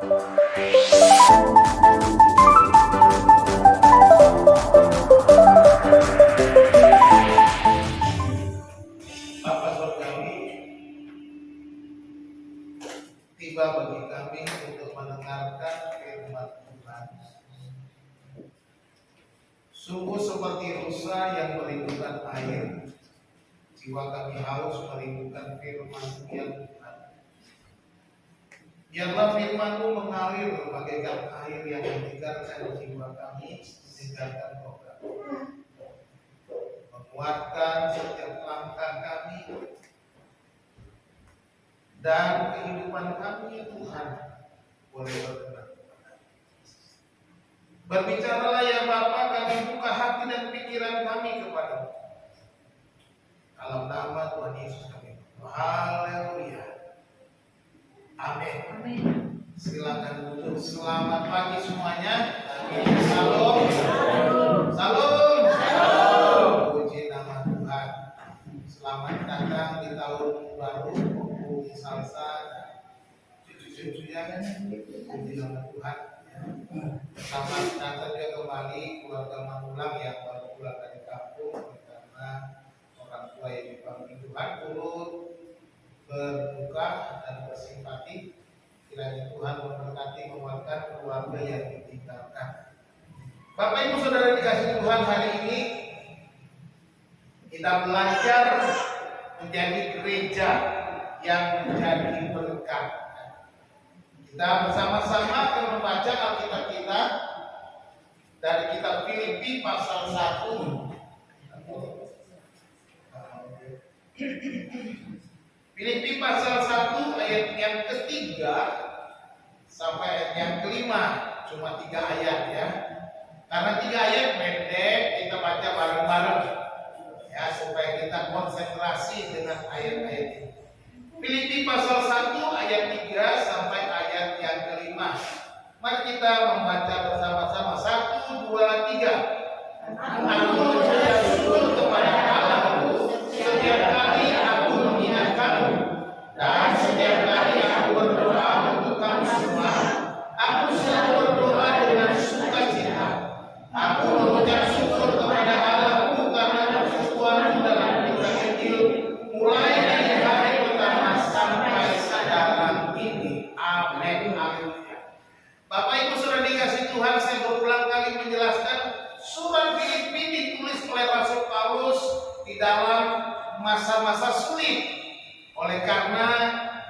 Bapa Surgawi, tiba bagi kami untuk mendengarkan firman Tuhan. Sungguh seperti rusa yang merindukan air, jiwa kami haus merindukan firman-Mu ya Tuhan. Biarlah firman-Mu mengalir bagaikan air yang menyegarkan jiwa kami, menyegarkan roh kami, menguatkan setiap langkah kami dan kehidupan kami ya Tuhan boleh berkenan. Berbicaralah ya Bapa, kami buka hati dan pikiran kami kepada-Mu. Dalam nama Tuhan Yesus kami. Haleluya. Amin. Amin. Silakan duduk. Selamat pagi semuanya. Amin. Salam. Salam. Salam. Puji nama Tuhan. Selamat datang di tahun baru. Buku Salsa dan cucu-cucunya. Puji nama Tuhan. Selamat datang juga kembali keluarga Manulang yang baru pulang dari kampung karena orang tua yang dipanggil Tuhan turut berduka dan bersimpati. Kiranya Tuhan memberkati menguatkan keluarga yang ditinggalkan. Bapak Ibu Saudara dikasihi Tuhan, hari ini kita belajar menjadi gereja yang menjadi berkat. Kita bersama-sama akan membaca Alkitab kita dari kitab Filipi pasal 1. Filipi pasal 1 ayat yang ketiga sampai ayat yang kelima, cuma 3 ayat ya. Karena 3 ayat pendek, kita baca bareng-bareng ya supaya kita konsentrasi dengan ayat-ayat ini. Filipi pasal 1 ayat 3 sampai ayat yang kelima. Mari kita membaca bersama-sama. 1, 2, 3. Aku mengucap syukur kepada Allahku setiap kali aku mengingat kamu, dan setiap kali aku berdoa untuk kamu semua. Aku selalu berdoa dengan sukacita. Aku mengucap syukur kepada Allahku karena persekutuanmu dalam berita Injil, mulai dari hari pertama sampai sekarang ini. Amin. Bapak Ibu Saudara dikasihi Tuhan, saya berulang kali menjelaskan surat Filipi ditulis oleh Rasul Paulus di dalam masa-masa sulit. Oleh karena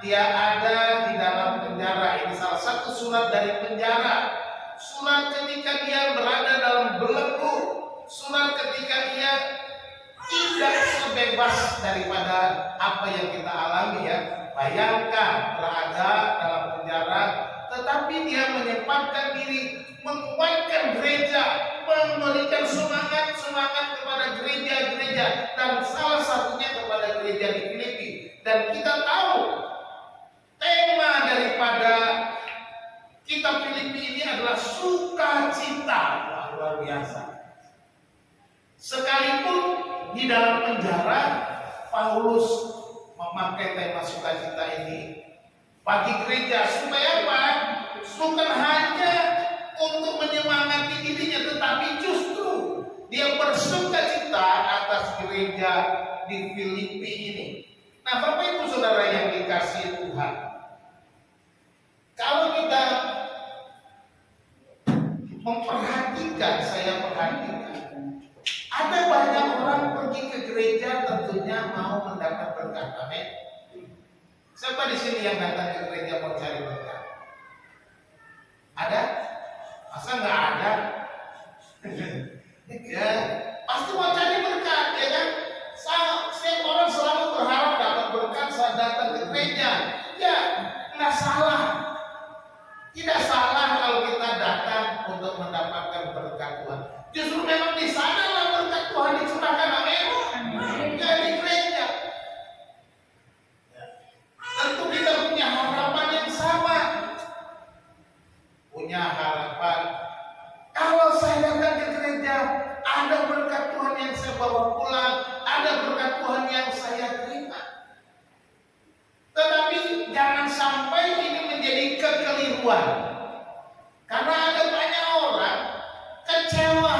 dia ada di dalam penjara. Ini salah satu surat dari penjara. Surat ketika dia berada dalam belenggu. Surat ketika dia tidak sebebas daripada apa yang kita alami ya. Bayangkan berada dalam penjara, tetapi dia menyempatkan diri menguatkan gereja, memberikan semangat kepada gereja-gereja, dan salah satunya kepada gereja di Filipi. Dan kita tahu tema daripada kitab Filipi ini adalah sukacita. Luar biasa. Sekalipun di dalam penjara, Paulus memakai tema sukacita ini bagi gereja supaya apa? Bukan hanya untuk menyemangati dirinya, tetapi justru dia bersukacita atas gereja di Filipi ini. Nah, Bapak Ibu Saudara yang dikasihi Tuhan, kalau kita memperhatikan, saya perhatikan, ada banyak orang pergi ke gereja tentunya mau mendapat berkat. Amin. Siapa di sini yang datang ke gereja mau cari berkat? Ada? Masa nggak ada? Ya, pasti mau cari berkat, ya kan? Setiap orang selalu berharap dapat berkat saat datang ke gereja. Ya, nggak salah. Tidak salah kalau kita datang untuk mendapatkan berkat Tuhan. Justru memang di sanalah berkat Tuhan dicurahkan. Amin. Ya, di gereja. Tentu kita punya harapan yang sama. Punya harapan. Kalau saya datang ke gereja, ada berkat Tuhan yang saya bawa pulang, ada berkat Tuhan yang saya terima. Tetapi jangan sampai ini menjadi kekeliruan ribuan. Karena ada banyak orang kecewa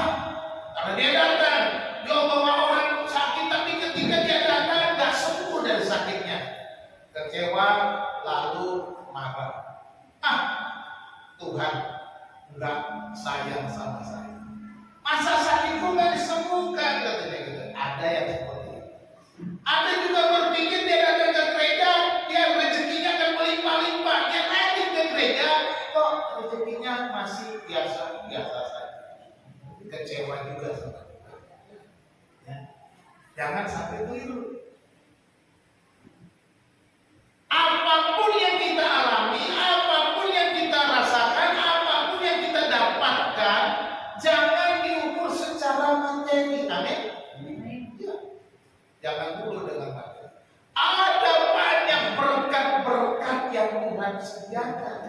karena dia datang, dia bawa orang sakit, tapi ketika dia datang nggak sembuh dari sakitnya, kecewa lalu marah. Tuhan nggak sayang sama saya. Masa sakitku nggak disembuhkan, katanya gitu. Ada yang seperti itu. Ada juga berpikir dia datang ke gereja, dia rezekinya akan melimpah-limpah. Dia rajin ke gereja, kok rezekinya masih biasa-biasa saja. Kecewa juga sama Tuhan. Ya. Jangan sampai keliru. Apapun yang kita alami, apapun yang kita rasakan, apapun yang kita dapatkan, jangan diukur secara materi. Amin. Ya. Jangan dulu dengan materi. Ada banyak berkat-berkat yang Tuhan sediakan.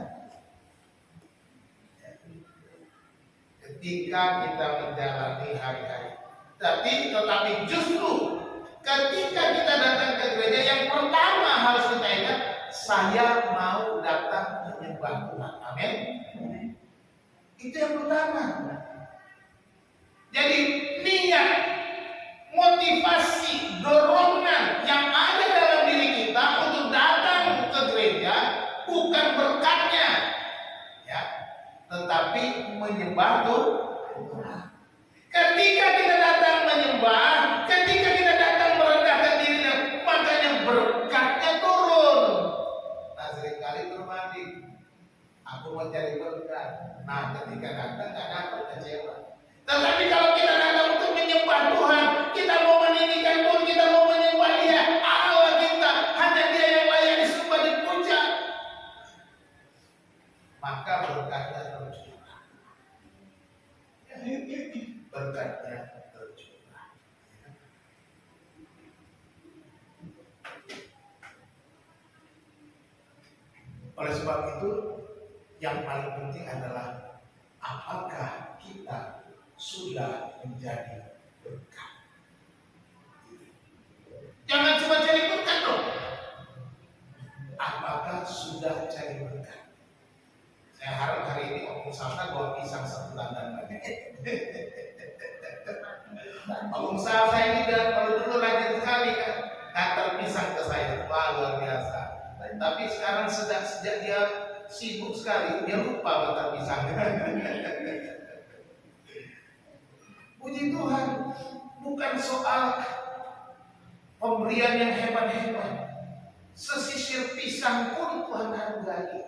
Ketika kita menjalani hari-hari. Tetapi justru ketika kita datang ke gereja, yang pertama harus kita ingat, saya mau datang menyembah Tuhan. Amin. Itu yang pertama. Jadi niat, motivasi, dorongan yang ada dalam diri kita untuk datang ke gereja bukan berkatnya, ya, tetapi menyembah Tuhan. Ketika kita datang menyembah, ketika kita datang merendahkan diri, makanya berkatnya turun. Nah, seringkali berbanding, aku mau cari berkat. Nah, ketika datang nggak dapat, kecewa. Tetapi kalau kita datang untuk menyembah Tuhan, kita mau meninggikan Tuhan, kita mau menyembah Dia, Allah kita, hanya Dia yang layak disembah, dipuja, maka berkatnya tercurah. Berkatnya tercurah. Oleh sebab itu, yang paling penting adalah apakah kita sudah menjadi berkat. Jangan cuma cari berkat dong. Apakah sudah cari berkat? Saya harap hari ini Om Salsa bawa pisang satu tandan lagi. Om Salsa ini kalau dulu rajin sekali kan, antar pisang ke saya, wah luar biasa. Tapi sekarang sejak dia sibuk sekali, dia lupa antar pisang. Puji Tuhan, bukan soal pemberian yang hebat-hebat. Sesisir pisang pun Tuhan hargai.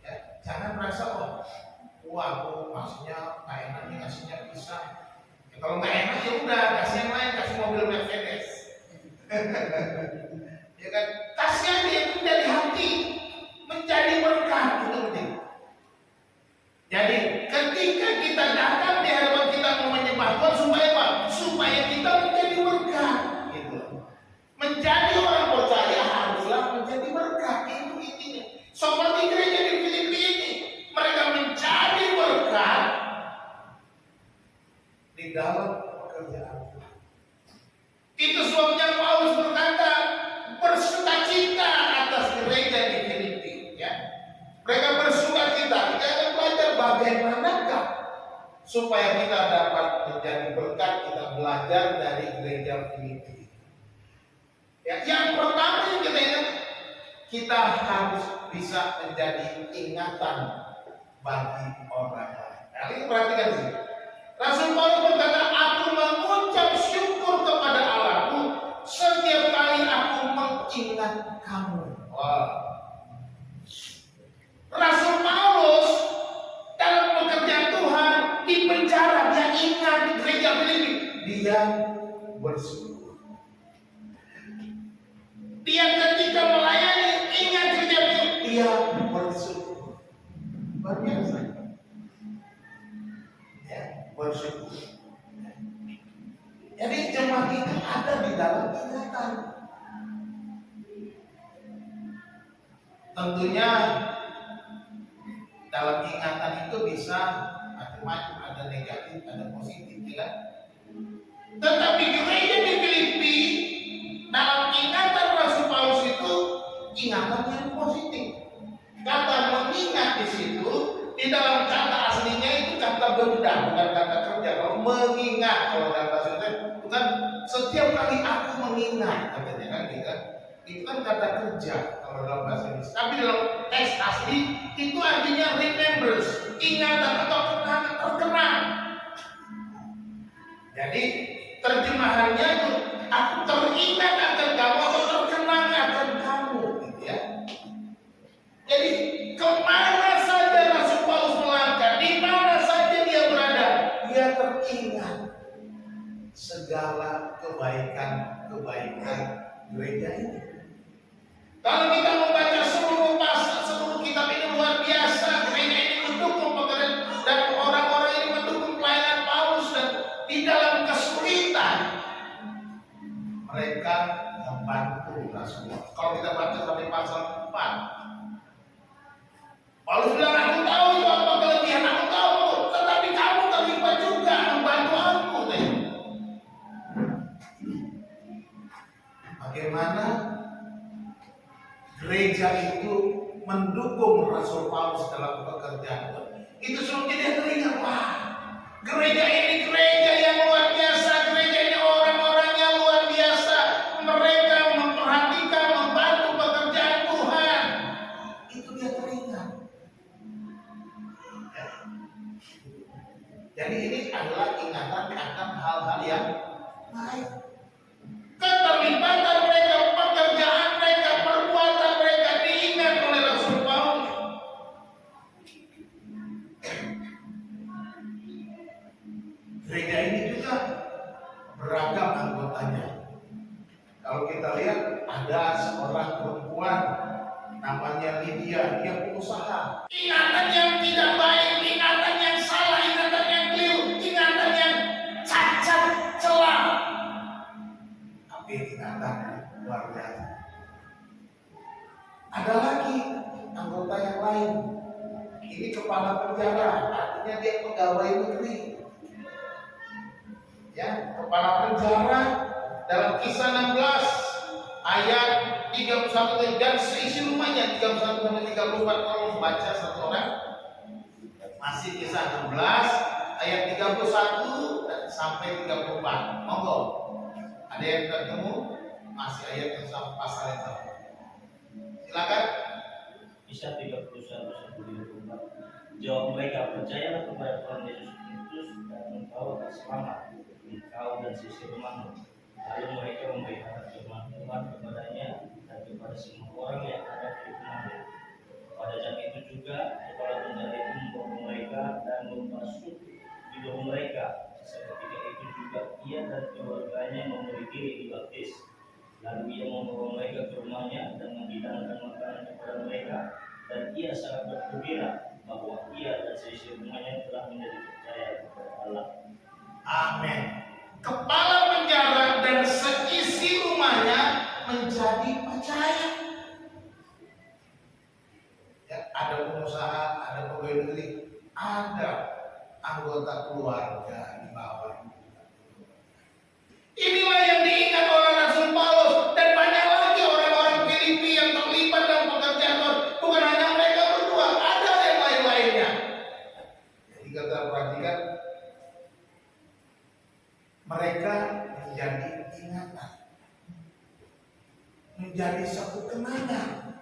Ya, jangan merasa wah, aku maksudnya nggak enaknya ngasihnya pisang. Ya, kalau nggak enak ya udah kasih yang lain, kasih mobil Mercedes. Ya kan, kasih aja itu dari hati, menjadi berkat itu penting. Jadi ketika kita datang di hadapan kita mau menyembah Tuhan, supaya apa? Supaya kita menjadi berkat. Gitu. Menjadi orang percaya haruslah menjadi berkat, itu intinya. Seperti gereja di Filipi ini, mereka menjadi berkat di dalam pekerjaan Tuhan. Itu sebabnya Paulus berkata, bersukacita atas gereja di Filipi. Ya. Mereka bersukacita. Kita akan belajar bagaimanakah supaya kita dapat menjadi berkat. Kita belajar dari gereja Filipi. Ya, yang pertama yang kita ingat, kita harus bisa menjadi ingatan bagi orang lain. Nah, ini perhatikan sih. Rasul Paulus berkata, aku mengucap syukur kepada Allahku setiap kali aku mengingat kamu. Wow. Rasul Paulus dalam pekerjaan Tuhan di penjara, dia ingat di gereja Filipi, dia bersyukur. Dia ketika melayani ingat gereja Filipi, dia bersyukur. Luar biasa. Ya, bersyukur. Jadi jemaat itu ada di dalam ingatan. Tentunya dalam ingatan itu bisa macam-macam, ada negatif, ada positif, ya. Tetapi gereja di Filipi dalam ingatan Rasul Paulus itu ingatan yang positif. Kata mengingat. Kalau dalam bahasa Indonesia itu kan setiap kali aku mengingat, katanya kan gitu. Itu kan kata kerja kalau dalam bahasa Indonesia. Tapi dalam teks asli itu artinya remembers, ingatan atau terkenang. Jadi terjemahannya itu aku teringat akan kamu atau terkenang akan kamu, gitu ya. Jadi kemana saja Rasul Paulus melangkah, di mana saja dia berada, dia teringat segala kebaikan gereja ini. Kalau kita membaca seluruh pasal, seluruh kitab ini luar biasa. Gereja ini mendukung pekerjaan dan orang-orang ini mendukung pelayanan Paulus, dan di dalam kesulitan mereka membantu Rasul. Kalau kita baca sampai pasal 4, Paulus bilang, aku tahu itu apa kelebihan, aku tahu, tetapi kamu terlibat juga membantu aku. Bagaimana gereja itu mendukung Rasul Paulus dalam pekerjaan itu sebabnya dia teringat, wah, gereja ini gereja yang luar biasa, gereja ini orang-orang yang luar biasa, mereka memperhatikan, membantu pekerjaan Tuhan. Itu dia teringat. Jadi ini adalah ingatan akan hal-hal yang baik. Keterlibatan mereka, pekerjaan mereka, perbuatan mereka diingat oleh Rasul Paulus. Gereja ini juga beragam anggotanya. Kalau kita lihat ada seorang perempuan namanya Lydia, dia pengusaha. Ingatan yang tidak baik, ingatan yang salah, ingatan yang keliru, ingatan yang cacat, celah. Tapi ingatan luar biasa. Ada lagi anggota yang lain. Ini kepala penjara, artinya dia pegawai negeri. Ya, kepala penjara dalam Kisah 16 ayat 31 dan seisi rumahnya 31 sampai 34. Kalau membaca satu orang masih Kisah 16 ayat 31 sampai 34. Monggo. Ada yang ketemu masih ayat yang sama, pasal yang sama. Silakan. Kisah 31 sampai 34. Jawab mereka, percayalah kepada Tuhan Yesus Kristus dan engkau akan selamat, engkau dan sisi rumahmu. Lalu mereka memelihara firman Tuhan kepadanya dan kepada semua orang yang ada di rumahnya. Pada jam itu juga kepala penjara itu membawa mereka dan membasuh hidung mereka. Seketika itu juga ia dan keluarganya memberi diri dibaptis. Lalu ia membawa mereka ke rumahnya dan menghidangkan makanan kepada mereka, dan ia sangat bergembira bahwa ia dan seisi rumahnya telah menjadi percaya kepada Allah. Amin. Kepala penjara dan seisi rumahnya menjadi percaya. Ya, ada pengusaha, ada pegawai negeri, ada anggota keluarga di bawah. Inilah yang diingat oleh Rasul Paulus, dan banyak lagi orang-orang Filipi yang terlibat dalam pekerjaan Tuhan. Bukan hanya mereka berdua, ada yang lain-lainnya. Jadi kita perhatikan, mereka menjadi ingatan, menjadi satu kenangan.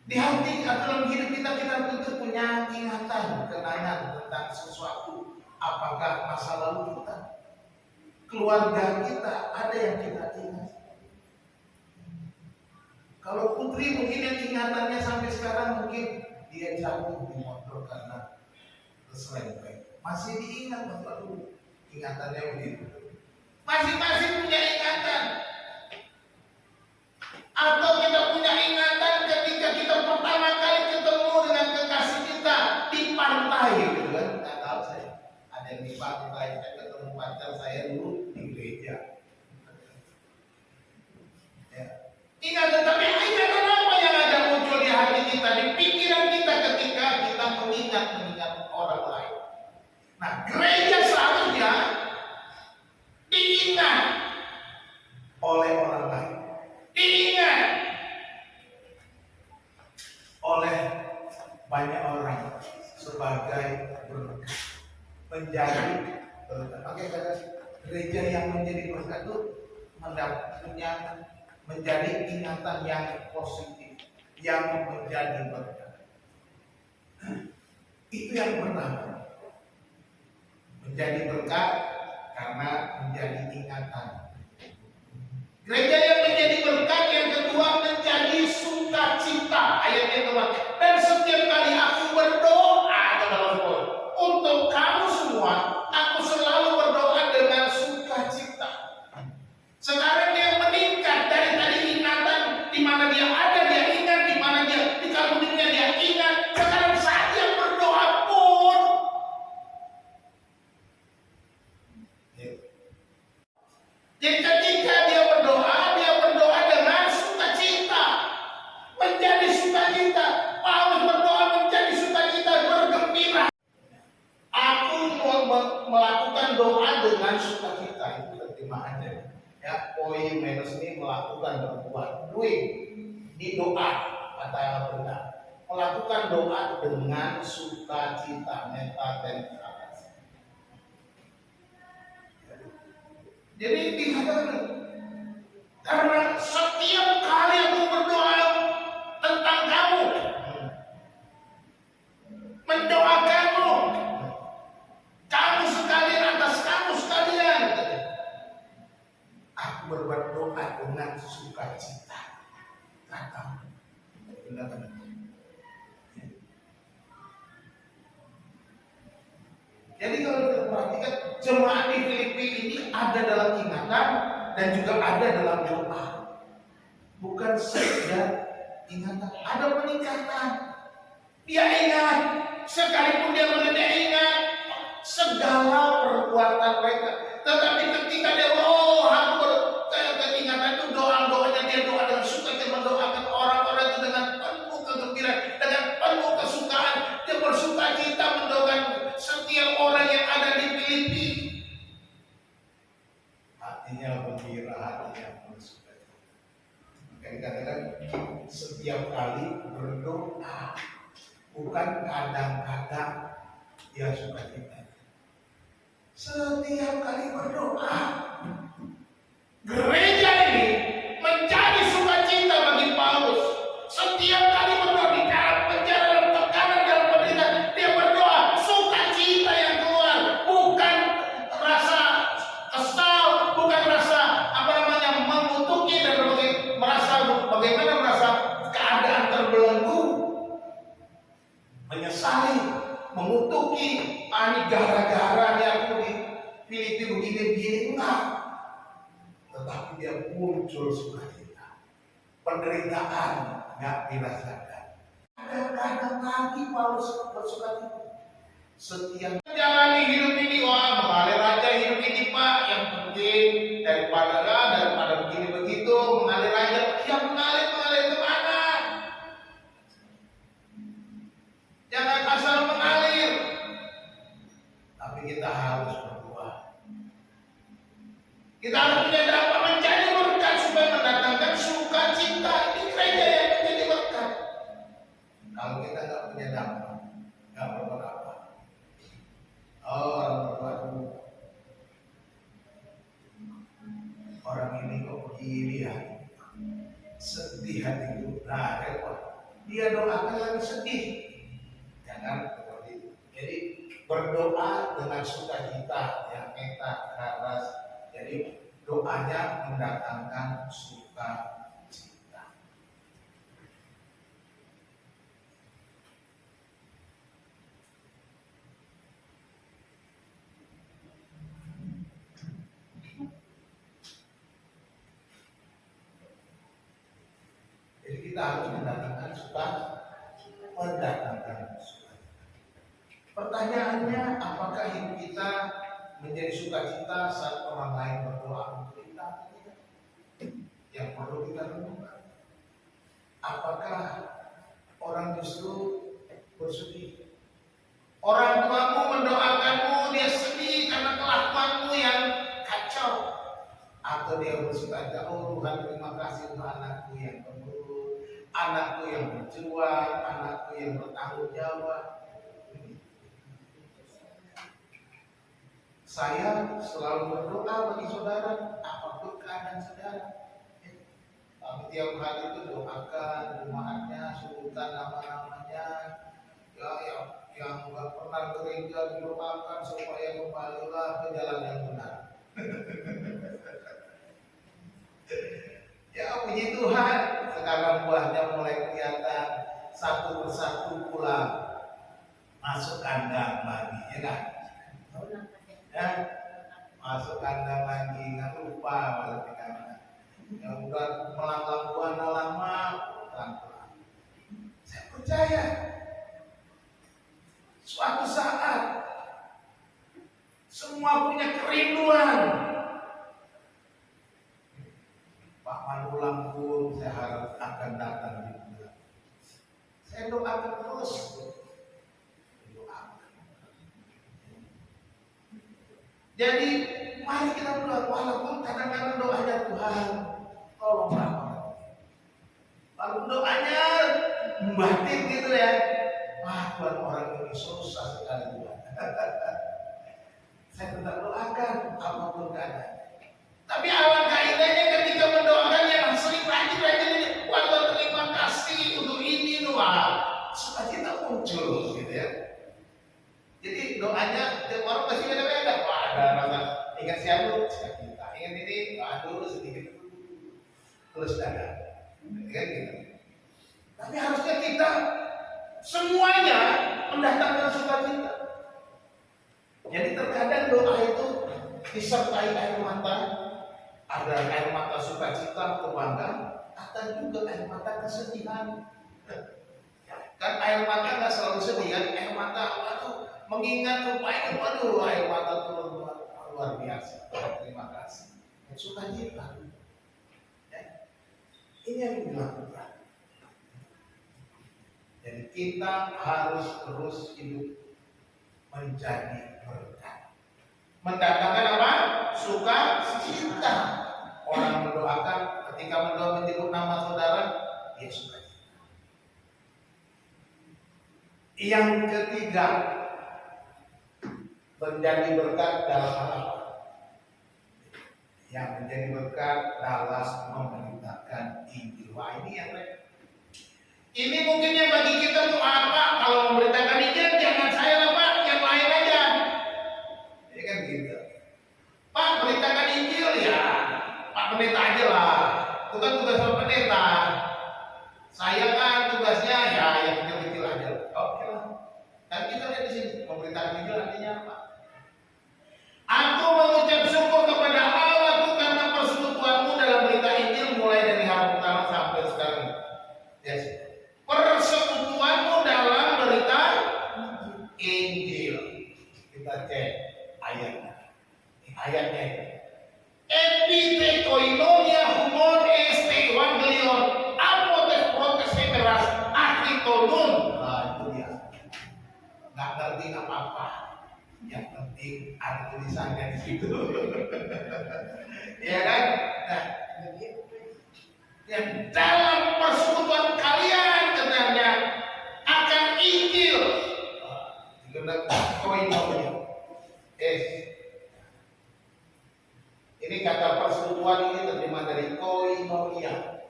Di hati atau dalam hidup kita tentu punya ingatan, kenangan tentang sesuatu. Apakah masa lalu kita, keluarga kita, ada yang kita ingat. Kalau Putri mungkin yang ingatannya sampai sekarang mungkin dia jatuh di motor karena keserempet. Masih diingat Bapak dulu. Ingatannya begitu. Masing-masing punya ingatan. Atau kita punya ingatan ketika kita pertama kali ketemu dengan kekasih kita di pantai, gitu kan? Nggak tahu saya. Ada yang di pantai, saya ketemu pacar saya dulu di gereja. Ya. Ingatan, tapi ingatan apa yang ada muncul di hati kita, di pikiran kita ketika kita mengingat orang lain? Nah, gereja seharusnya diingat oleh orang lain, diingat oleh banyak orang sebagai berkat, menjadi pakai kata gereja yang menjadi berkat itu mendapatnya menjadi ingatan yang positif yang menjadi berkat. Itu yang pertama, menjadi berkat karena menjadi ingatan. Gereja yang menjadi berkat yang kedua menjadi sukacita. Ayatnya kedua. Dan setiap kali aku berdoa untuk kamu semua, aku selalu berdoa dengan sukacita. Sekarang dia meningkat dari tadi ingatan, di mana dia ada dia ingat, di mana dia di kalungnya dia ingat. Sekarang saat dia berdoa pun jadi ketika dia berdoa dengan sukacita, menjadi sukacita. Paulus berdoa menjadi sukacita, bergembira. Aku mau melakukan doa dengan sukacita, itu terjemahannya. Ya, poin minus ini melakukan berbuat, doing, di doa kata yang benar. Melakukan doa dengan sukacita, metatenkaras. Jadi dikatakan karena setiap kali aku berdoa tentang kamu, mendoakanmu, kamu sekalian atas kamu sekalian, aku berbuat doa dengan sukacita. Kata, jadi kalau kita perhatikan jemaat di Filipi ini ada dalam ingatan dan juga ada dalam doa. Bukan sekedar ingatan, ada peningkatan. Dia ingat, sekalipun dia tidak ingat segala perbuatan mereka. Tetapi ketika dia aku keingatan itu doanya dia doa dengan sukacita, mendoakan orang-orang itu dengan penuh kegembiraan, dengan penuh kesukaan. Dia bersukacita mendoakan setiap orang yang ada di Filipi. Hatinya gembira, hatinya bersukacita. Maka dikatakan setiap kali berdoa, bukan kadang-kadang dia sukacita. Setiap kali berdoa, gereja ini menjadi sukacita bagi Paulus. Setiap kali berdoa di dalam penjara, dalam tekanan, dalam penderitaan, dia berdoa sukacita yang keluar, bukan rasa kesal, bukan rasa mengutuki dan bagaimana merasa keadaan terbelenggu, menyesali, mengutuki, ini gara-gara aku di Filipi begini enggak. Tetapi dia muncul sukacita, penderitaan nggak dirasakan. Kadang-kadang lagi Paulus bersukacita. Setiap menjalani hidup ini, mengalir aja hidup ini Pak, yang penting daripada begini begitu, mengalir aja. Ya mengalir kemana? Jangan asal mengalir. Tapi kita harus berbuat. Kita harus punya dampak menjadi berkat supaya mendatangkan sukacita. Ini gereja yang menjadi berkat. Kalau kita nggak punya dampak, nggak berbuat apa. Orang berbuat orang ini kok begini ya, sedih hati itu, nah repot. Dia doakan lagi sedih. Jangan seperti itu. Jadi berdoa dengan sukacita yang karas. Jadi doanya mendatangkan sukacita. Jadi kita harus mendatangkan sukacita. Pertanyaannya, apakah hidup kita menjadi sukacita saat orang lain berdoa untuk kita? Yang perlu kita renungkan. Apakah orang justru bersedih? Orang tuamu mendoakanmu, dia sedih karena kelakuanmu yang kacau. Atau dia bersukacita, Tuhan terima kasih untuk anakku yang penurut, anakku yang berjuang, anakku yang bertanggung jawab. Saya selalu berdoa bagi saudara, apapun keadaan saudara. Kami tiap hari itu doakan jemaatnya, sebutkan nama-namanya, ya yang nggak pernah gereja didoakan supaya kembalilah ke jalan yang benar. Ya puji Tuhan, sekarang buahnya mulai kelihatan satu persatu pulang masuk kandang lagi, ya kan? Ya, masuk kandang lagi, nggak lupa berarti karena yang udah melanglang buana lama, pelan-pelan. Saya percaya suatu saat semua punya kerinduan. Pak Manulang pun saya harap akan datang di bulan. Saya doakan terus. Doakan. Jadi mari kita berdoa, walaupun kadang-kadang doanya Tuhan, tolonglah. Walaupun doanya membatin gitu ya. Wah Tuhan, orang ini susah sekali Tuhan. Saya tetap doakan apapun keadaan. Tapi alangkah indahnya ketika mendoakan yang sering rajin-rajin ini, wah Tuhan terima kasih untuk ini doa, sukacita muncul gitu ya. Jadi doanya tiap orang pasti beda-beda. Wah ada rasa ingat siapa sukacita, ingat ini aduh sedikit terus ada, kan gitu. Tapi harusnya kita semuanya mendatangkan sukacita. Jadi terkadang doa itu disertai air mata. Ada air mata sukacita, kebanggaan, atau juga air mata kesedihan. Kan air mata nggak selalu sedih kan, air mata waduh mengingat rupanya waduh air mata turun luar biasa. Terima kasih. Sukacita. Ya. Ini yang dilakukan. Jadi kita harus terus hidup menjadi berkat. Mendatangkan apa? Sukacita. Orang mendoakan, ketika mendoa menyebut nama saudara, dia sukacita. Yang ketiga, menjadi berkat dalam apa? Yang menjadi berkat dalam memberitakan Injil. Wah ini yang lain. Ini mungkinnya bagi kita untuk apa? Kalau memberitakan Injil, jangan saya lah Pak, yang lain aja. Ya kan gitu. Pak beritakan Injil ya, Pak pendeta aja lah. Itu kan tugas Pak pendeta. Saya kan tugasnya ya yang kecil-kecil aja. Oke lah. Dan kita lihat di sini memberitakan Injil artinya apa? Aku mengucap syukur kepada Allah karena persekutuanmu dalam berita Injil mulai dari hari pertama sampai sekarang. Yes. Persekutuanmu dalam berita Injil. Kita cek ayatnya. Ayatnya itu. Epite koinonia humor este evangelion apotes protes heteras acritonun. Nah itu dia. Nggak ngerti apa-apa. Yang penting ada tulisannya di situ. Ya kan? Nah, yang dalam persekutuan kalian katanya akan Injil. Koinonia. Ini kata persekutuan ini terjemah dari koinonia.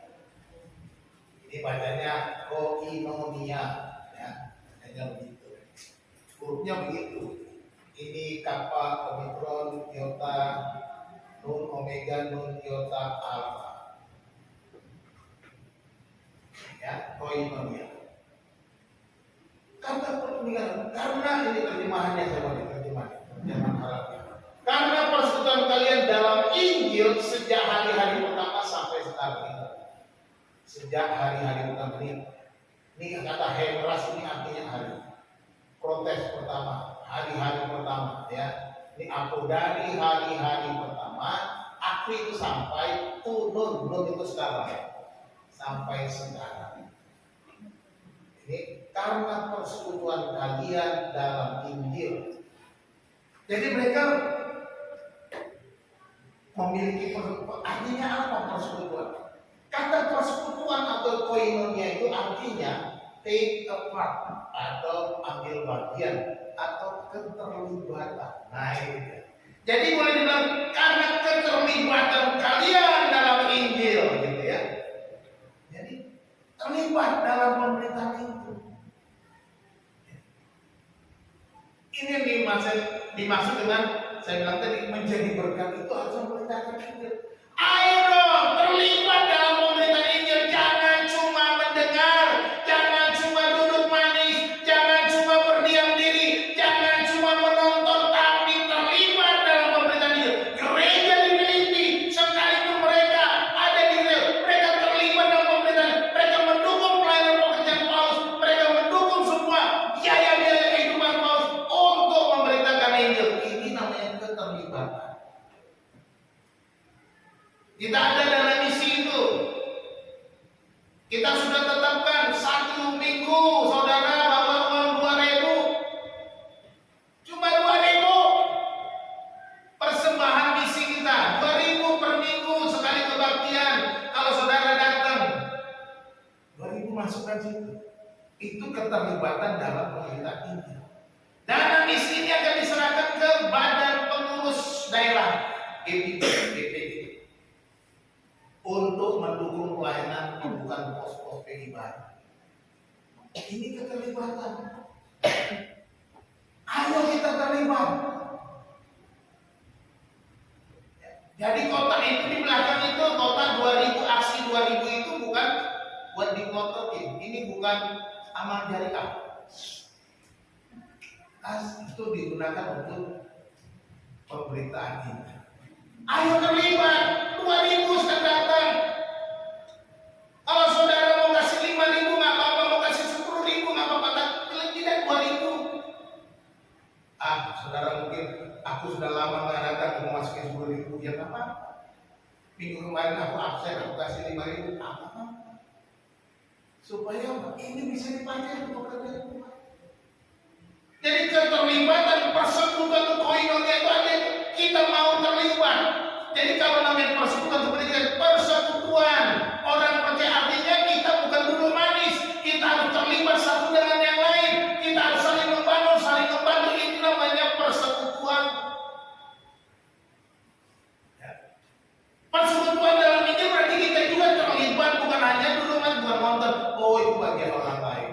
Ini bacanya koinonia, ya, bacanya begitu. Hurufnya begitu. Ini kappa, omikron, iota, nun, omega, nun, iota, alpha. Ya, koinonia. Kata pertunian, karena ini terjemahannya sama terjemahan Arabnya. Karena persekutuan kalian dalam Injil sejak hari-hari pertama sampai sekarang ini. Sejak hari-hari pertama ini kata heteras ini artinya hari. Protes pertama, hari-hari pertama ya. Ini aku dari hari-hari pertama, aku itu sampai turun itu sekarang. Sampai sekarang. Ini karena persekutuan kalian dalam Injil. Jadi mereka memiliki artinya apa persekutuan? Kata persekutuan atau koinonia itu artinya take a part atau ambil bagian atau keterlibatan. Nah ini Jadi boleh dibilang karena keterlibatan kalian dalam Injil, gitu ya. Jadi terlibat dalam pemberitaan itu. Ini yang dimaksud dengan saya bilang tadi menjadi berkat itu harus memberitakan Injil. Ayo dong terlibat dalam pemberitaan Injil. Jangan cuma mendengar, jangan cuma duduk manis, jangan cuma berdiam diri, jangan cuma menonton, tapi terlibat dalam pemberitaan Injil. Gereja di Filipi, sekalipun mereka ada di gereja, mereka terlibat dalam pemberitaan. Mereka mendukung pelayanan pekerjaan Paulus, mereka mendukung semua biaya-biaya kehidupan Paulus untuk memberitakan Injil. Ini namanya keterlibatan. Kita ada dalam misi itu. Kita sudah tetapkan 1 minggu, saudara, bawa uang 2.000. Cuma 2.000 persembahan misi kita. 2.000 per minggu sekali kebaktian. Kalau saudara datang, 2.000 masukkan situ. Itu keterlibatan dalam pemberitaan Injil. Dana misi ini akan diserahkan ke badan pengurus daerah GPD untuk mendukung pelayanan pembukaan pos-pos penghibah. Ini keterlibatan. Ayo kita terlibat. Jadi kotak itu di belakang itu kotak 2.000, aksi 2.000 itu bukan buat diplototin. Ini bukan amal jariah. Itu digunakan untuk pemberitaan ini. Ayo terlibat. 2.000 sedang datang. Kalau saudara mau kasih 5.000 nggak apa-apa, mau kasih 10.000 nggak apa-apa, tapi tidak 2.000. Saudara mungkin aku sudah lama nggak datang, mau masukin 10.000, ya apa? Minggu kemarin aku absen, aku kasih 5.000, apa? Supaya ini bisa dipakai untuk kerja Tuhan. Jadi keterlibatan persekutuan koinonia itu ada, kita mau terlibat. Jadi kalau namanya persekutuan seperti itu, persekutuan orang percaya artinya kita bukan duduk manis, kita harus terlibat satu dengan yang lain, kita harus saling membangun, saling membantu. Itu namanya persekutuan. Ya. Persekutuan dalam ini berarti kita juga terlibat, bukan hanya duduk manis, bukan nonton. Oh itu bagian orang lain.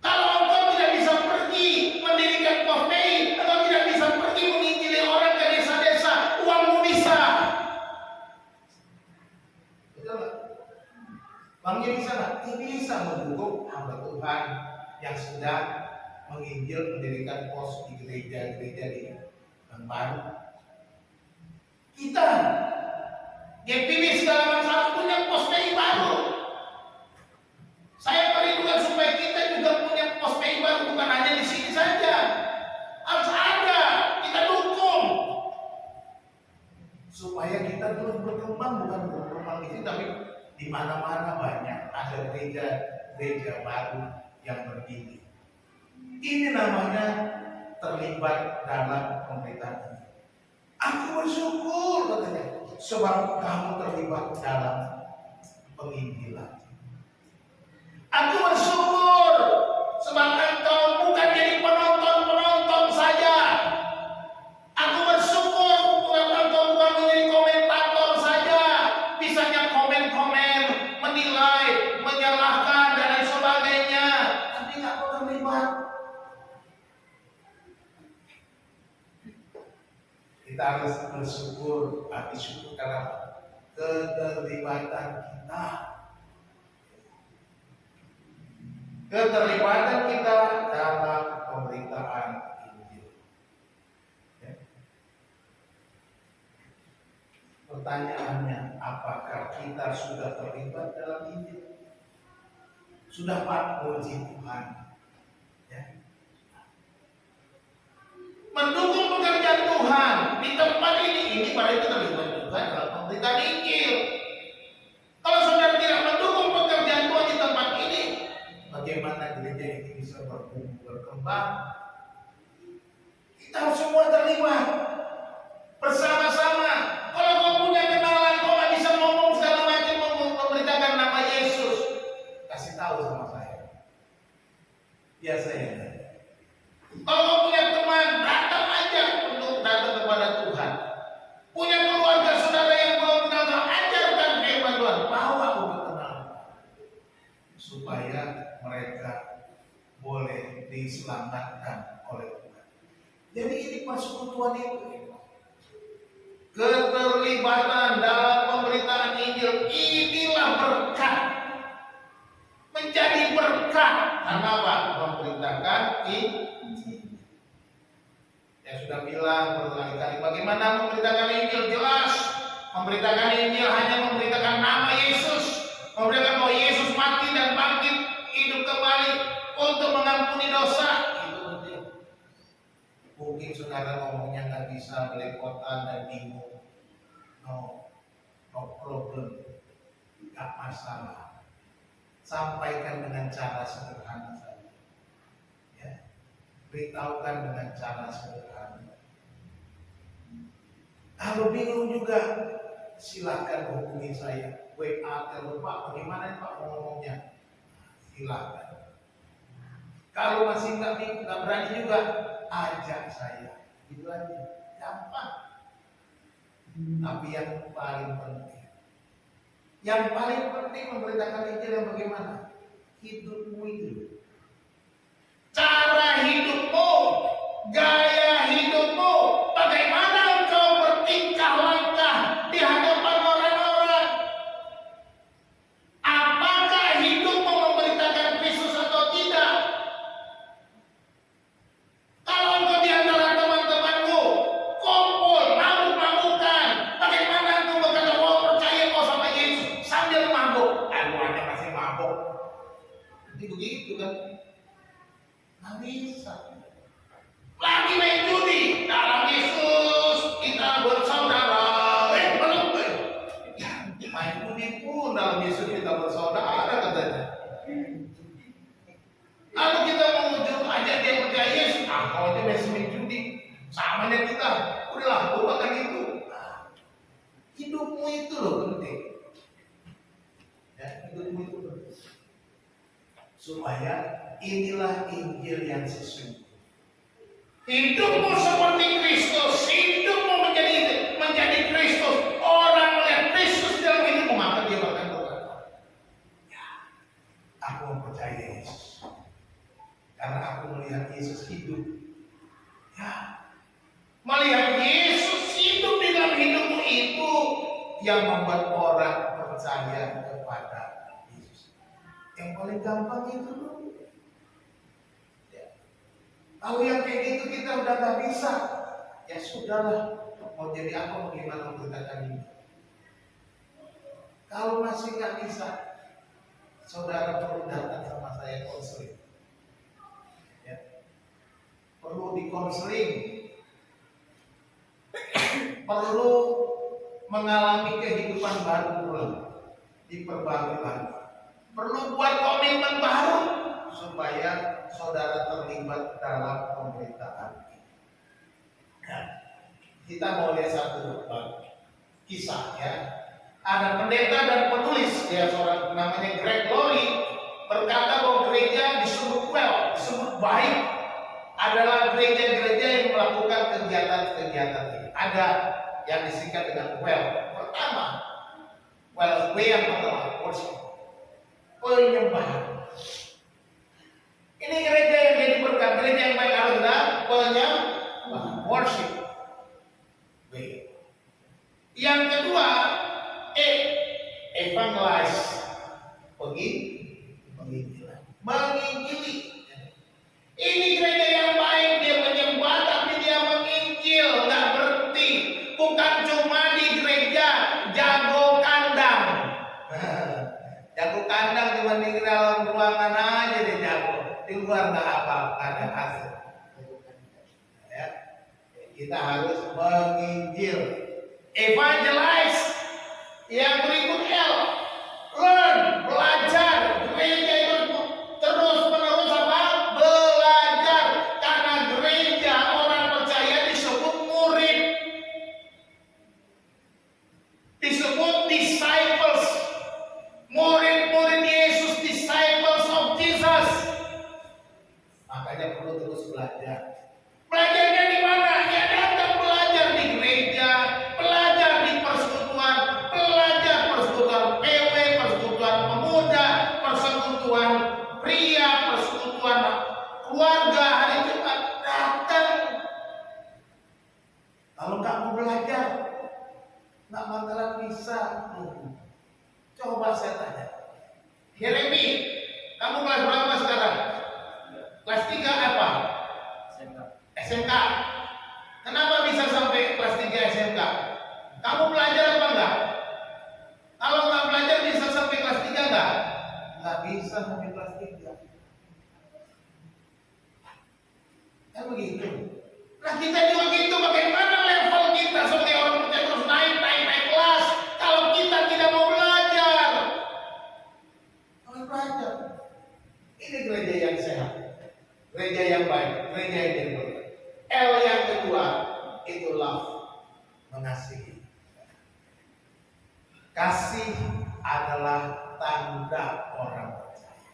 Kalau engkau tidak bisa pergi mendirikan POFPI atau tidak bisa pergi menginjili orang ke desa-desa, uangmu bisa. Betul nggak? Uangnya bisa nggak? Ini bisa mendukung hamba Tuhan yang sedang menginjil mendirikan pos di gereja-gereja di yang baru. Kita GPW segala macam punya POFPI baru. Saya merindukan supaya kita juga punya pos PI baru, bukan hanya di sini saja. Harus ada, kita dukung. Supaya kita terus berkembang, bukan berkembang di sini, tapi di mana-mana banyak ada gereja baru yang berdiri. Ini namanya terlibat dalam pemberitaan ini. Aku bersyukur katanya, sebab kamu terlibat dalam penginjilan. Aku bersyukur sebab engkau bukan jadi penonton-penonton saja. Aku bersyukur sebab engkau bukan menjadi komentator saja. Bisanya komen-komen, menilai, menyalahkan dan lain sebagainya. Tapi nggak mau terlibat. Kita harus bersyukur, hati syukur karena keterlibatan kita. Keterlibatan kita dalam pemberitaan Injil. Ya. Pertanyaannya, apakah kita sudah terlibat dalam Injil? Sudah Pak, puji Tuhan. Ya. Mendukung pekerjaan Tuhan di tempat ini berarti terlibat juga dalam pemberitaan Injil. Kalau saudara tidak mendukung pekerjaan Tuhan di tempat ini, bagaimana gereja ini bisa berkembang? Kita harus semua terlibat bersama-sama. Kalau kau punya kenalan, kau nggak bisa ngomong segala macam, memberitakan nama Yesus, kasih tahu sama saya. Ya saya. Kalau kau punya teman, datang aja untuk datang kepada supaya mereka boleh diselamatkan oleh Tuhan. Jadi ini persekutuan itu, keterlibatan dalam pemberitaan Injil, inilah berkat, menjadi berkat. Karena apa? Memberitakan Injil. Saya sudah bilang berkali-kali bagaimana memberitakan Injil. Jelas, memberitakan Injil hanya memberitakan nama Yesus, memberitakan bahwa Yesus mati dan bangkit hidup kembali untuk mengampuni dosa. Itu penting. Mungkin saudara ngomongnya nggak bisa, belepotan dan bingung. No problem, nggak masalah. Sampaikan dengan cara sederhana saja. Ya. Beritahukan dengan cara sederhana. Kalau bingung juga, silakan hubungi saya. WA, telepon, Pak, bagaimana Pak ngomongnya? Silakan. Kalau masih nggak berani juga, ajak saya. Itu aja, gampang. Tapi yang paling penting memberitakan Injil yang bagaimana? Hidupmu itu. Cara hidupmu, gaya hidupmu, bagaimana engkau bertingkah langkah di hadapan orang-orang. Apakah hidupmu memberitakan Kristus atau tidak? Kalau engkau di antara teman-temanmu kumpul, mabuk-mabukan, bagaimana engkau berkata, oh percaya kau sama Yesus sambil mabuk? Lu aja masih mabuk. Jadi begitu kan? Nggak bisa. Lagi main judi, dalam Yesus kita bersaudara. Belum. Main judi pun dalam Yesus kita bersaudara katanya. Lalu kita mengujuk aja dia percaya Yesus. Kau aja masih main judi, sama dengan kita. Udahlah, lupakan itu. Hidupmu itu loh penting. Ya, hidupmu itu penting. Supaya inilah Injil yang sesungguhnya. Hidupmu seperti Kristus, hidupmu menjadi Kristus. Orang melihat Kristus dalam hidupmu, maka dia akan berkata, ya, aku mempercayai Yesus. Karena aku melihat Yesus hidup. Ya, melihat Yesus hidup di dalam hidupmu itu yang membuat orang percaya kepada Yesus. Yang paling gampang itu dulu. Kalau yang kayak gitu kita udah gak bisa, ya sudahlah. Mau jadi apa, mau gimana memberitakan ini. Kalau masih gak bisa, saudara perlu datang sama saya konseling. Ya. Perlu dikonseling. Perlu mengalami kehidupan baru, diperbarui lagi. Perlu buat komitmen baru supaya saudara terlibat dalam pemberitaan ini. Nah, kita mau lihat satu kisah ya. Ada pendeta dan penulis, dia seorang namanya Greg Laurie, berkata bahwa gereja disebut disebut baik adalah gereja-gereja yang melakukan kegiatan-kegiatan ini. Ada yang disingkat dengan Pertama, yang pertama, worship, penyembahan. Ini gereja yang jadi berkat, gereja yang baik adalah penyembahan, worship. Yang kedua, evangelize, menginjili. Ini gereja yang baik, dia menyembah tapi dia menginjil, nggak berhenti. Bukan cuma di gereja jago kandang. Jago kandang cuma di dalam ruangan aja dia jago. Di luar nggak apa-apa, ada hasil. Ya. Kita harus menginjil, evangelize. Yang berikut learn, belajar. Gereja itu terus menerus apa? Belajar. Karena gereja orang percaya disebut murid, disebut disciples, murid-murid Yesus, disciples of Jesus. Makanya perlu terus belajar. Belajarnya di mana? Ya datang belajar di gereja, belajar di persekutuan, belajar persekutuan PW, persekutuan pemuda, persekutuan pria, persekutuan keluarga hari Jumat datang. Kalau nggak mau belajar, nggak bakalan bisa. Coba saya tanya, Yeremi, kamu kelas berapa sekarang? Kelas 3 apa? SMK. Kenapa bisa sampai kelas 3 SMK? Kamu belajar apa enggak? Kalau nggak belajar bisa sampai kelas 3 enggak? Nggak bisa sampai kelas 3. Kan begitu. Nah kita juga gitu, bagaimana level kita sebagai orang percaya terus naik kelas kalau kita tidak mau belajar? Mau belajar. Ini gereja yang sehat, gereja yang baik, gereja yang berkah. L yang kedua itu love, mengasihi. Kasih adalah tanda orang percaya.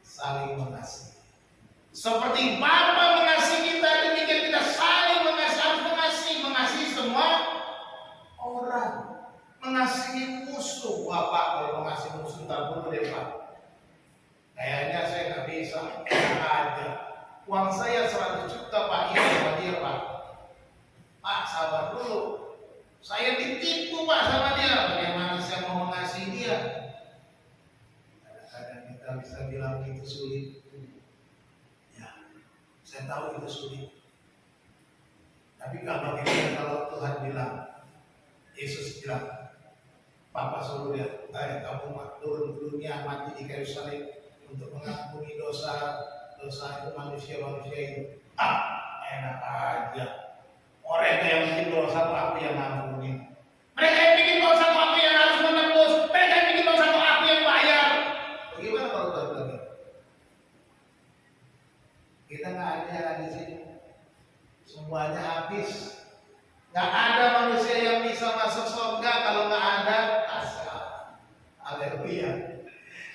Saling mengasihi. Seperti Bapa mengasihi kita, demikian kita saling mengasihi semua orang. Mengasihi musuh. Bapak kalau mengasihi musuh tak perlu deh Pak. Kayaknya saya nggak bisa, enak aja. Uang saya 100 juta Pak, ini sama dia Pak. Pak sabar dulu. Saya ditipu Pak sama dia. Bagaimana saya mau mengasihi dia? Kadang-kadang kita bisa bilang itu sulit. Ya, saya tahu itu sulit. Tapi bagaimana kalau Tuhan bilang, Yesus bilang, Papa suruh dia, kamu turun ke dunia mati di kayu salib untuk mengampuni dosa itu manusia itu. Enak aja. Mereka yang bikin dosa aku yang ngampuni. Mereka yang bikin dosa aku yang harus menebus. Mereka yang bikin dosa aku yang bayar. Bagaimana kalau Tuhan bilang gitu? Kita nggak ada di sini. Semuanya habis. Nggak ada manusia yang bisa masuk surga kalau nggak ada kasih. Haleluya.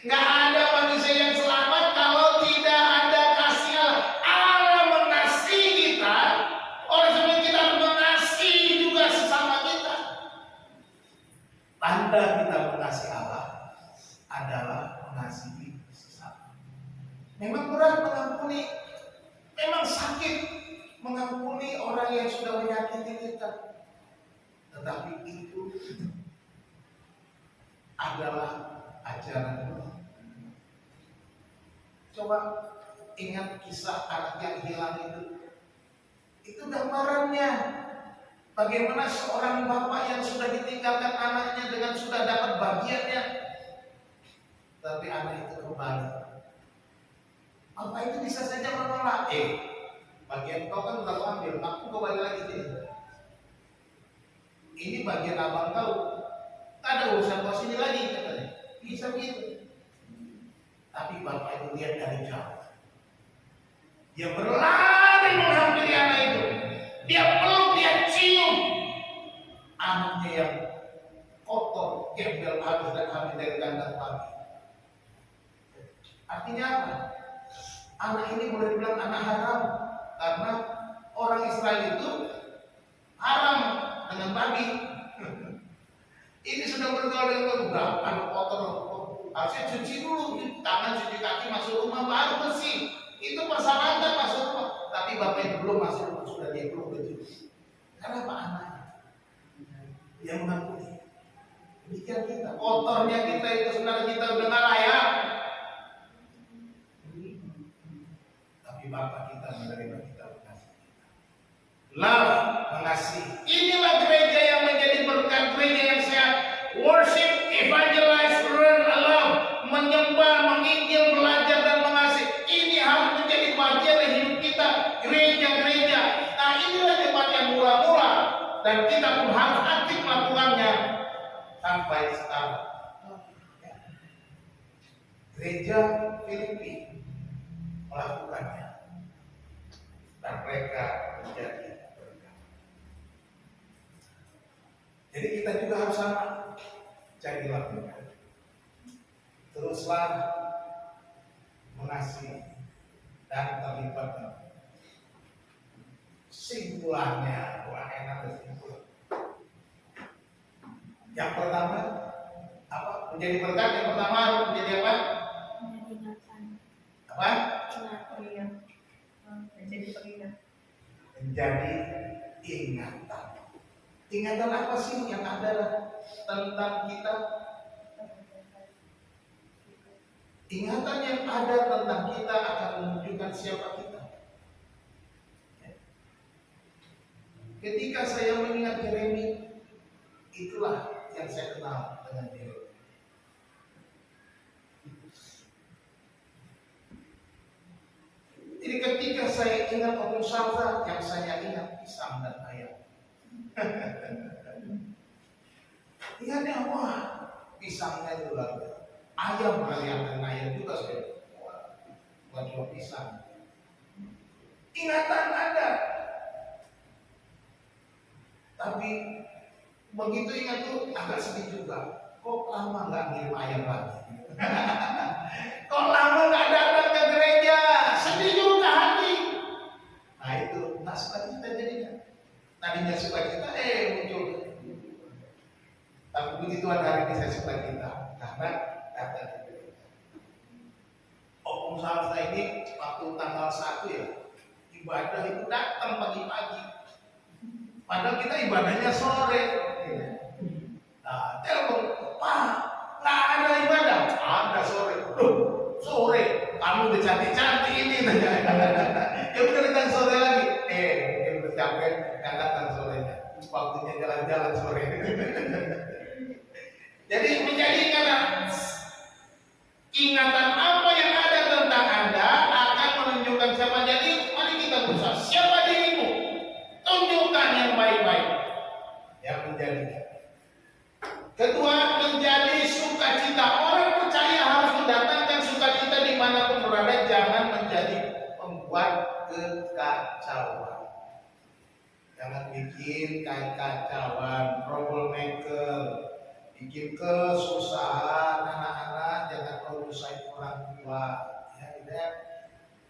Nggak ada manusia yang selamat kalau tidak ada kasih Allah. Allah mengasihi kita. Oleh sebab itu kita harus mengasihi juga sesama kita. Tanda kita mengasihi Allah adalah mengasihi sesama. Memang berat mengampuni, memang sakit mengampuni orang yang sudah menyakiti kita. Tetapi itu adalah ajaran Allah. Coba ingat kisah anak yang hilang itu. Itu gambarannya. Bagaimana seorang bapak yang sudah ditinggalkan anaknya dengan sudah dapat bagiannya. Tapi anak itu kembali. Bapak itu bisa saja menolak. Bagian kau kan udah kau ambil, aku kembali lagi sini. Ini bagian abang kau. Tak ada urusan kau sini lagi katanya. Bisa gitu. Tapi bapak itu lihat dari jauh. Dia berlari menghampiri anak itu. Dia peluk, dia cium anaknya yang kotor, gembel habis dan habis dari kandang pagi. Artinya apa? Anak ini boleh dibilang anak haram karena orang Israel itu haram dengan babi. Ini sudah bergaul dengan berapa kotor, harusnya cuci dulu tangan, cuci kaki, masuk rumah baru bersih. Itu persyaratan masuk rumah. Tapi bapaknya belum masuk rumah sudah dia belum betul. Karena apa anaknya? Dia mengampuni. Demikian kita. Kotornya kita itu sebenarnya kita udah nggak layak. Tapi bapak kita menerima kita mengasihi. Love, mengasihi. Inilah gereja yang menjadi berkat, gereja yang sehat. Worship, evangelize, learn, love, menyembah, menginjil, belajar dan mengasihi. Ini harus menjadi bagian dari hidup kita, gereja-gereja. Nah inilah tempat yang mula-mula dan kita pun harus aktif melakukannya sampai sekarang. Gereja Filipi melakukannya dan mereka menjadi berkat. Jadi kita juga harus sama. Jadi lakukan. Teruslah mengasihi dan terlibat. Simpulannya, wah enak kesimpulan. Yang pertama apa? Menjadi berkat. Yang pertama harus menjadi apa? menjadi ingatan. Ingatan apa sih yang ada tentang kita? Ingatan yang ada tentang kita akan menunjukkan siapa kita. Ketika saya mengingat Yeremia, itulah yang saya kenal dengan Yeremia. Jadi ketika saya ingat Om Salsa, yang saya ingat pisang dan ayam. Ingatnya wah, pisangnya itu lagi. Ayam dan ayam juga saya buat pisang. Ingatan ada. Tapi begitu ingat tuh agak sedih juga. Kok lama nggak ngirim ayam lagi? Kok lama nggak datang ke gereja? Sedih juga hati. Nah itu nggak suka kita jadinya. Tadinya suka kita muncul. Tapi begitu ada hari ini saya suka kita karena datang ke gereja. Om Salsa ini waktu tanggal 1 ya ibadah itu datang pagi-pagi. Padahal kita ibadahnya sore. Nah, telepon, Pak, nggak ada ibadah? Ada sore. Sore, kamu udah cantik-cantik ini. Ya udah datang sore lagi. Mungkin udah capek, nggak datang sorenya. Waktunya jalan-jalan sore. Jadi menjadi ingatan apa yang ada tentang Anda akan menunjukkan siapa. Jadi mari kita berusaha. Siapa dirimu? Tunjukkan yang baik-baik. Yang menjadi. Kedua, menjadi sukacita. Orang percaya harus mendatangkan sukacita dimanapun berada. Jangan menjadi pembuat kekacauan. Jangan bikin kekacauan, troublemaker, bikin kesusahan anak-anak. Jangan kau susahin orang tua. Ya.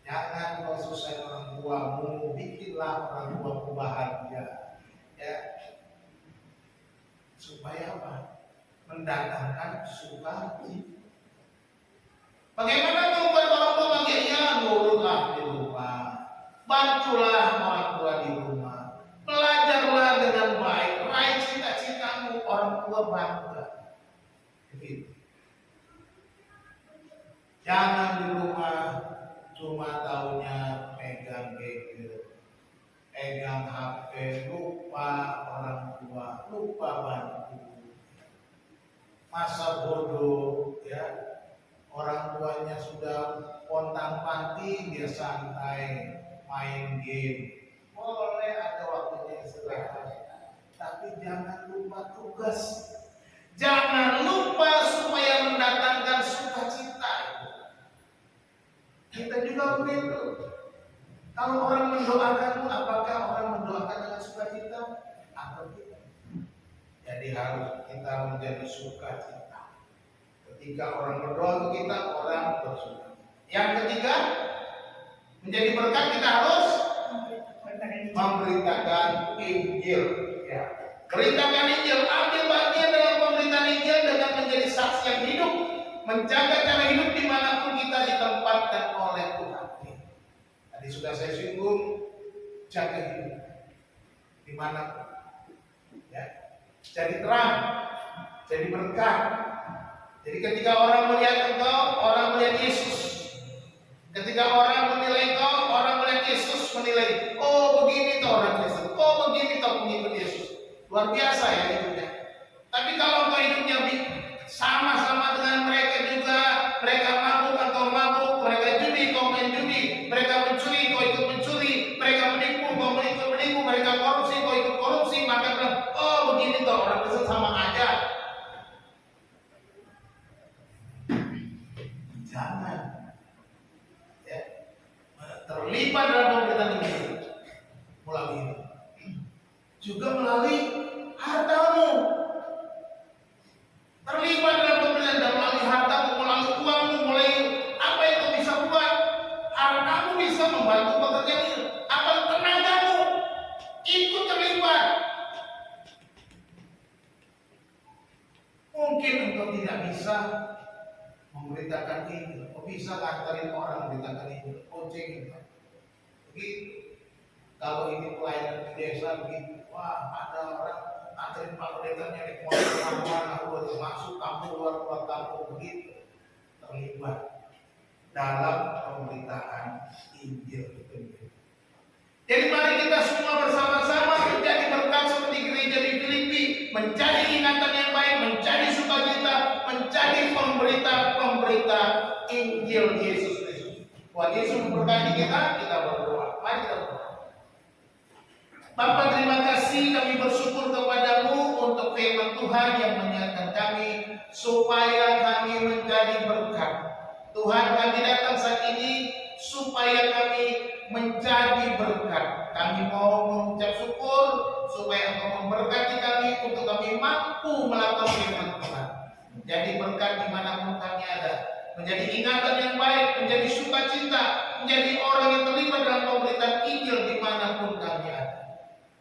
Jangan kau susahin orang tuamu. Bikinlah orang tuamu bahagia. Ya. Supaya apa? Mendatangkan sukacita. Bagaimana membuat orang tua bahagia? Ya, nurutlah di rumah, bantulah orang tua di rumah, belajarlah dengan baik, raih cita-citamu, orang tua bangga. Begitu. Jangan di rumah cuma taunya pegang gadget, pegang HP, lupa orang tua, lupa bantu. Masa bodoh, ya. Orang tuanya sudah pontang-panting, dia santai main game. Boleh ada waktunya istirahat, tapi jangan lupa tugas. Jangan lupa supaya mendatangkan sukacita. Kita juga begitu. Kalau orang mendoakanmu, apakah orang mendoakan dengan sukacita atau tidak? Jadi harus kita menjadi sukacita. Ketika orang berdoa untuk kita, orang bersuka. Yang ketiga, menjadi berkat kita harus memberitakan Injil. Ya. Beritakan Injil, ambil bagian dalam pemberitaan Injil dengan menjadi saksi yang hidup, menjaga cara hidup dimanapun kita ditempatkan oleh Tuhan. Tadi sudah saya singgung, jaga hidup dimanapun. Ya. Jadi terang, jadi berkat. Jadi ketika orang melihat engkau, orang melihat Yesus. Ketika orang menilai engkau, orang melihat Yesus menilai. Oh begini toh orang Yesus. Oh begini toh pengikut Yesus. Luar biasa ya hidupnya. Tapi kalau engkau hidupnya sama-sama dengan mereka juga, mereka mabuk, engkau mabuk, mereka judi, kau main judi, mereka mencuri, kau ikut mencuri, mereka menipu, kau ikut menipu, mereka korupsi, kau ikut korupsi, maka bilang, oh begini toh orang Yesus sama aja. Jangan ya, terlibat dalam pemberitaan ini melalui ini. Juga melalui hartamu. Terlibat dalam pemberitaan dan melalui hartamu, melalui uangmu, mulai apa yang kau bisa buat. Hartamu bisa membantu pekerjaan ini. Apa tenagamu ikut terlibat. Mungkin engkau tidak bisa memberitakan ini, kok bisa nganterin orang memberitakan ini, ojek itu. Begitu. Kalau ini pelayanan di desa begitu, wah ada orang anterin Pak Pendetanya di kemana-mana, masuk kampung luar kampung begitu, terlibat dalam pemberitaan Injil itu. Jadi mari kita semua bersama-sama menjadi berkat seperti gereja di Filipi, menjadi ingatan yang baik, menjadi sukacita, menjadi pemberita Injil Yesus Kristus. Tuhan Yesus memberkati kita berdoa. Mari kita berdoa. Bapa, terima kasih, kami bersyukur kepadamu untuk firman Tuhan yang mengingatkan kami supaya kami menjadi berkat. Tuhan, kami datang saat ini supaya kami menjadi berkat. Kami mau mengucap syukur supaya Engkau memberkati kami untuk kami mampu melakukan firman Tuhan. Menjadi berkat dimanapun kami ada. Menjadi ingatan yang baik, menjadi sukacita, menjadi orang yang terlibat dalam pemberitaan Injil dimanapun kami ada.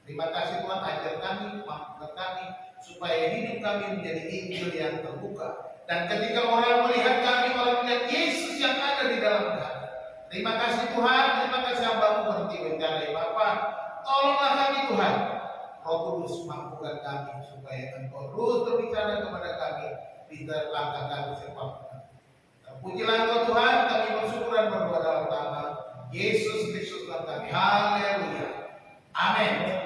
Terima kasih Tuhan, ajar kami, mampukan kami, supaya hidup kami menjadi Injil yang terbuka. Dan ketika orang melihat kami, orang melihat Yesus yang ada di dalam kami. Terima kasih Tuhan, terima kasih hamba-Mu berhenti bicara. Bapa, tolonglah kami Tuhan. Roh Kudus mampukan kami, supaya Engkau terus berbicara kepada kami di langkah kami setiap Pujilah Engkau Tuhan, kami bersyukur dan berdoa dalam nama Yesus Kristus Tuhan kami. Haleluya. Amin.